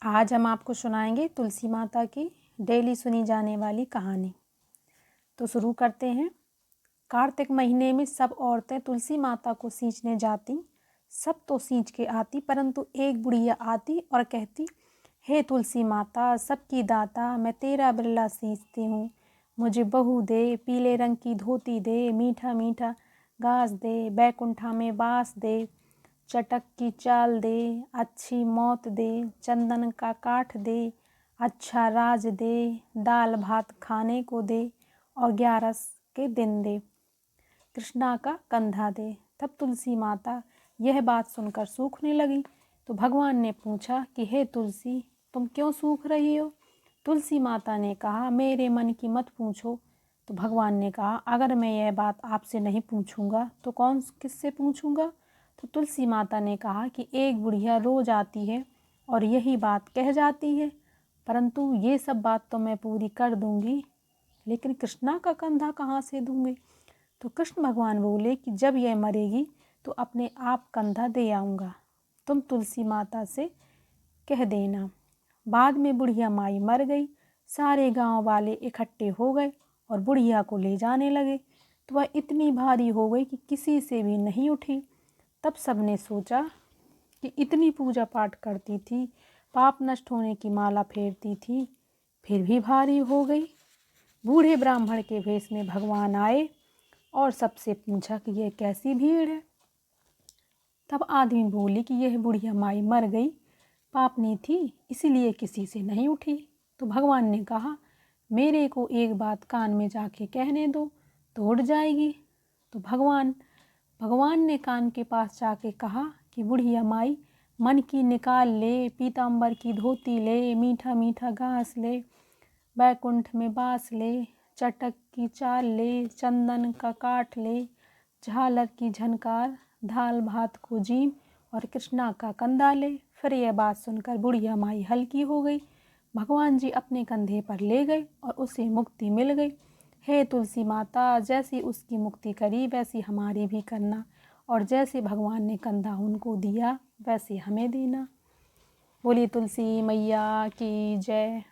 आज हम आपको सुनाएंगे तुलसी माता की डेली सुनी जाने वाली कहानी। तो शुरू करते हैं। कार्तिक महीने में सब औरतें तुलसी माता को सींचने जाती। सब तो सींच के आती, परंतु एक बुढ़िया आती और कहती, हे तुलसी माता सबकी दाता, मैं तेरा बिरला सींचती हूँ। मुझे बहू दे, पीले रंग की धोती दे, मीठा मीठा घास दे, बैकुंठा में बास दे, चटक की चाल दे, अच्छी मौत दे, चंदन का काठ दे, अच्छा राज दे, दाल भात खाने को दे और 11 के दिन दे, कृष्णा का कंधा दे। तब तुलसी माता यह बात सुनकर सूखने लगी। तो भगवान ने पूछा कि हे तुलसी, तुम क्यों सूख रही हो? तुलसी माता ने कहा, मेरे मन की मत पूछो। तो भगवान ने कहा, अगर मैं यह बात आपसे नहीं पूछूंगा तो कौन किससे पूछूंगा? तो तुलसी माता ने कहा कि एक बुढ़िया रोज आती है और यही बात कह जाती है, परंतु ये सब बात तो मैं पूरी कर दूंगी, लेकिन कृष्णा का कंधा कहाँ से दूंगी? तो कृष्ण भगवान बोले कि जब यह मरेगी तो अपने आप कंधा दे आऊँगा, तुम तुलसी माता से कह देना। बाद में बुढ़िया माई मर गई। सारे गांव वाले इकट्ठे हो गए और बुढ़िया को ले जाने लगे, तो वह इतनी भारी हो गई कि किसी से भी नहीं उठी। तब सबने सोचा कि इतनी पूजा पाठ करती थी, पाप नष्ट होने की माला फेरती थी, फिर भी भारी हो गई। बूढ़े ब्राह्मण के वेश में भगवान आए और सबसे पूछा कि यह कैसी भीड़ है। तब आदमी बोली कि यह बुढ़िया माई मर गई, पापनी थी, इसीलिए किसी से नहीं उठी। तो भगवान ने कहा, मेरे को एक बात कान में जाके कहने दो तो उठ जाएगी। तो भगवान ने कान के पास जाके कहा कि बुढ़िया माई, मन की निकाल ले, पीताम्बर की धोती ले, मीठा मीठा घास ले, बैकुंठ में बास ले, चटक की चाल ले, चंदन का काठ ले, झालर की झनकार, दाल भात को जीम और कृष्णा का कंधा ले। फिर यह बात सुनकर बुढ़िया माई हल्की हो गई। भगवान जी अपने कंधे पर ले गए और उसे मुक्ति मिल गई। हे तुलसी माता, जैसी उसकी मुक्ति करी वैसी हमारी भी करना, और जैसे भगवान ने कंधा उनको दिया वैसे हमें देना। बोली तुलसी मैया की जय।